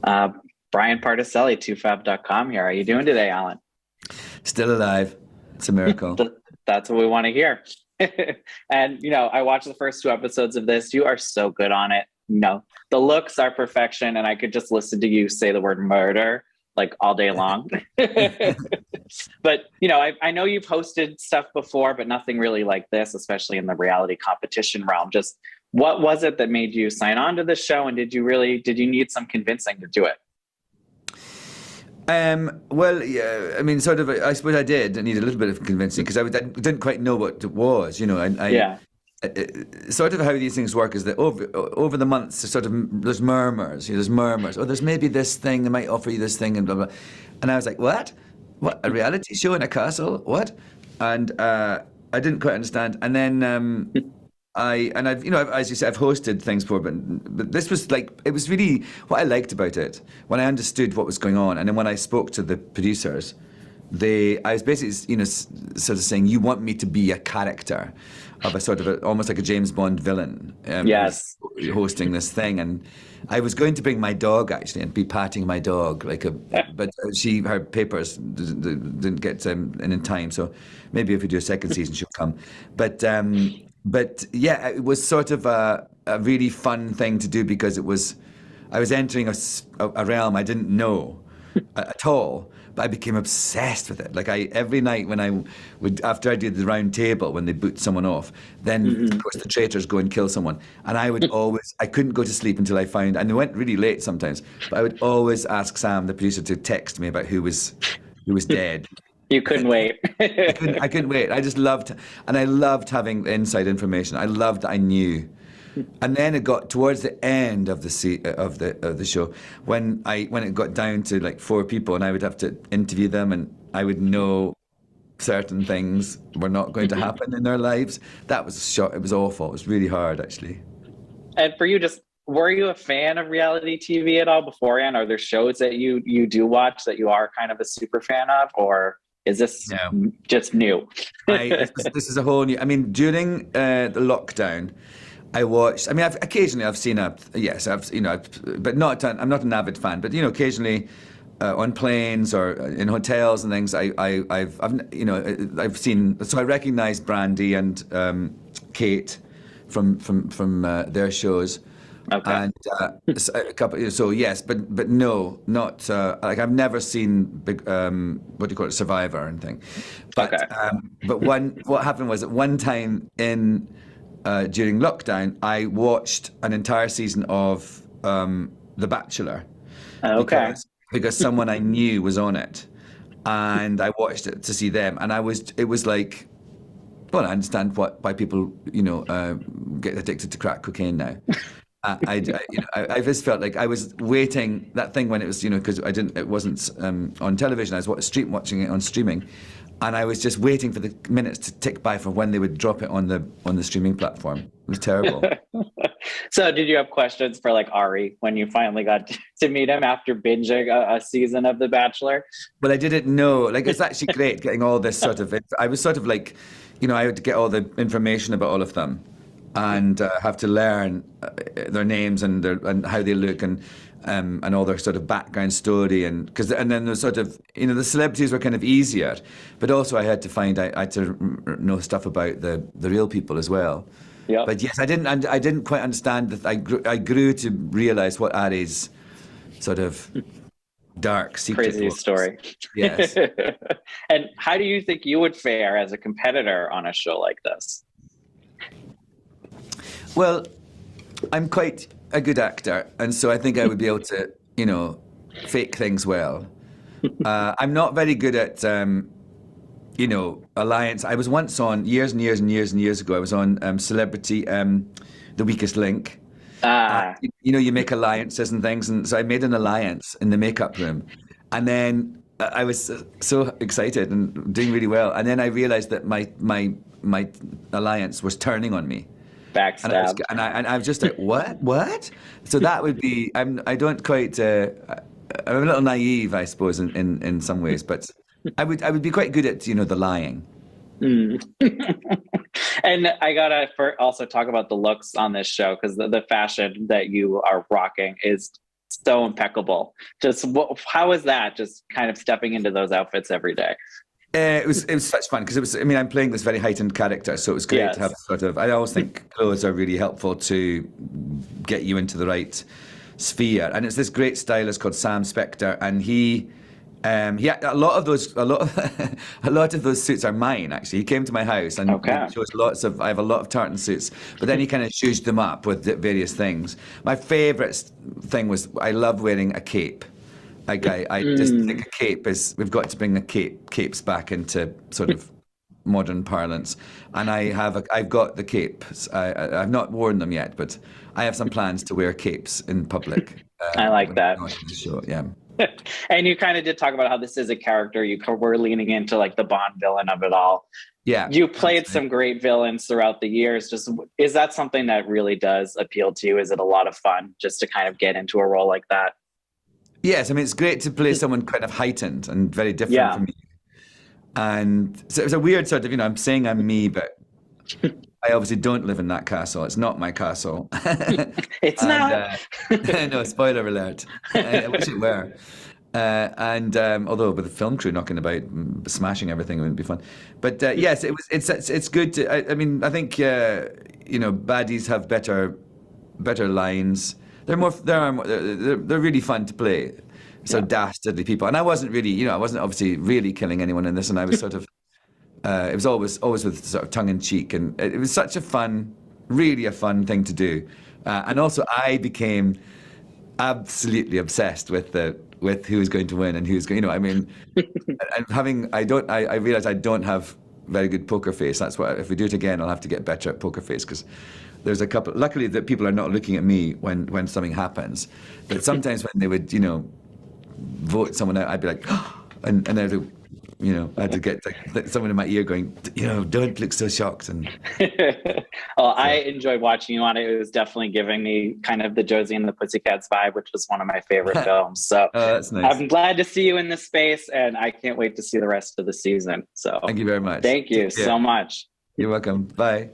Uh, Brian Particelli, 2fab.com here. How are you doing today, Alan? Still alive. It's a miracle. That's what we want to hear. And, I watched the first two episodes of this. You are so good on it. The looks are perfection, and I could just listen to you say the word murder like all day long. But, I know you've hosted stuff before, but nothing really like this, especially in the reality competition realm. Just what was it that made you sign on to this show? And did you need some convincing to do it? Well, yeah, I mean, sort of, I suppose I did. I need a little bit of convincing because I didn't quite know what it was, Yeah. Sort of how these things work is that over the months, there's murmurs, there's murmurs. Oh, there's maybe this thing, they might offer you this thing and blah, blah. And I was like, what? What? A reality show in a castle? What? And I didn't quite understand. And then as you said, I've hosted things before, but this was like, it was really what I liked about it when I understood what was going on, and then when I spoke to the producers, I was basically, sort of saying, you want me to be a character of a sort of almost like a James Bond villain, Yes. hosting this thing, and I was going to bring my dog actually and be patting my dog but her papers didn't get in time, so maybe if we do a second season she'll come, but yeah, it was sort of a really fun thing to do because I was entering a realm I didn't know at all, but I became obsessed with it. Like every night when after I did the round table, when they boot someone off, then of course the traitors go and kill someone. And I couldn't go to sleep until I found, and it went really late sometimes, but I would always ask Sam, the producer, to text me about who was dead. You couldn't wait. I couldn't wait. I loved having inside information. I loved that I knew. And then it got towards the end of the show when it got down to like four people, and I would have to interview them, and I would know certain things were not going to happen in their lives. That was It was awful. It was really hard, actually. And for you, were you a fan of reality TV at all beforehand? Are there shows that you do watch that you are kind of a super fan of, or is this just new? This is a whole new. I mean, during the lockdown, I watched. I mean, I've seen but I'm not an avid fan. But occasionally, on planes or in hotels and things, I've seen. So I recognize Brandy and Kate from their shows. Okay. And a couple. So yes, but no, not like I've never seen big. What do you call it, Survivor or anything. But Okay. but what happened was at one time during lockdown, I watched an entire season of The Bachelor. Okay. Because someone I knew was on it, and I watched it to see them, and it was like, well, I understand why people get addicted to crack cocaine now. I just felt like I was waiting that thing when it was, because it wasn't on television. I was watching it on streaming, and I was just waiting for the minutes to tick by for when they would drop it on the streaming platform. It was terrible. So did you have questions for like Ari when you finally got to meet him after binging a season of The Bachelor? But I didn't know. Like, it's actually great getting all this sort of. I was sort of like, I had to get all the information about all of them, and have to learn their names and how they look and all their sort of background story, and then the sort of the celebrities were kind of easier, but also I had to know stuff about the real people as well. Yep. But yes, I didn't quite understand that. I grew to realize what Ari's sort of dark secret Crazy was. story. Yes. And how do you think you would fare as a competitor on a show like this? Well, I'm quite a good actor, and so I think I would be able to, fake things well. I'm not very good at, alliance. I was once on years and years and years and years ago. I was on Celebrity, The Weakest Link. You make alliances and things, and so I made an alliance in the makeup room, and then I was so excited and doing really well, and then I realized that my alliance was turning on me. Backstab. And I was just like, what? So that would be. I don't quite. I'm a little naive, I suppose, in some ways, but I would be quite good at the lying. Mm. And I gotta also talk about the looks on this show, because the fashion that you are rocking is so impeccable. Just how was that? Just kind of stepping into those outfits every day. It was such fun because it was. I mean, I'm playing this very heightened character, so it was great to have Yes. sort of. I always think clothes are really helpful to get you into the right sphere, and it's this great stylist called Sam Spector, and he had a lot of those. A lot of a lot of those suits are mine. Actually, he came to my house and Okay. he chose lots of. I have a lot of tartan suits, but then he kind of zhuzhed them up with the various things. My favourite thing was I love wearing a cape. Like I just think a cape is. We've got to bring capes back into sort of modern parlance, and I've got the capes. I've not worn them yet, but I have some plans to wear capes in public. I like When I'm that. not on the show. Yeah. And you kind of did talk about how this is a character. You were leaning into like the Bond villain of it all. Yeah, You played that's right. some great villains throughout the years. Just is that something that really does appeal to you? Is it a lot of fun just to kind of get into a role like that? Yes, I mean it's great to play someone kind of heightened and very different Yeah. from me. And so it was a weird sort of, I'm saying I'm me, but I obviously don't live in that castle. It's not my castle. It's And not. no, spoiler alert. I wish it were. And although with the film crew knocking about, smashing everything, it would be fun. But yes, it's good to. I mean, I think baddies have better lines. They're really fun to play. So Yeah. dastardly people, and I wasn't really, I wasn't obviously really killing anyone in this, and I was sort of. It was always with sort of tongue in cheek, and it was such a fun, really a fun thing to do. And also, I became absolutely obsessed with who was going to win and who's going. I mean, and I realize I don't have very good poker face. That's why if we do it again, I'll have to get better at poker face because there's a couple. Luckily, that people are not looking at me when something happens, but sometimes when they would, vote someone out, I'd be like, and they'd. I had to get someone in my ear going, don't look so shocked. And Well, I so, enjoyed watching you on it. It was definitely giving me kind of the Josie and the Pussycats vibe, which was one of my favorite films. So oh, that's nice. I'm glad to see you in this space, and I can't wait to see the rest of the season. So Thank you very much. thank you Take care. so much. You're welcome. Bye.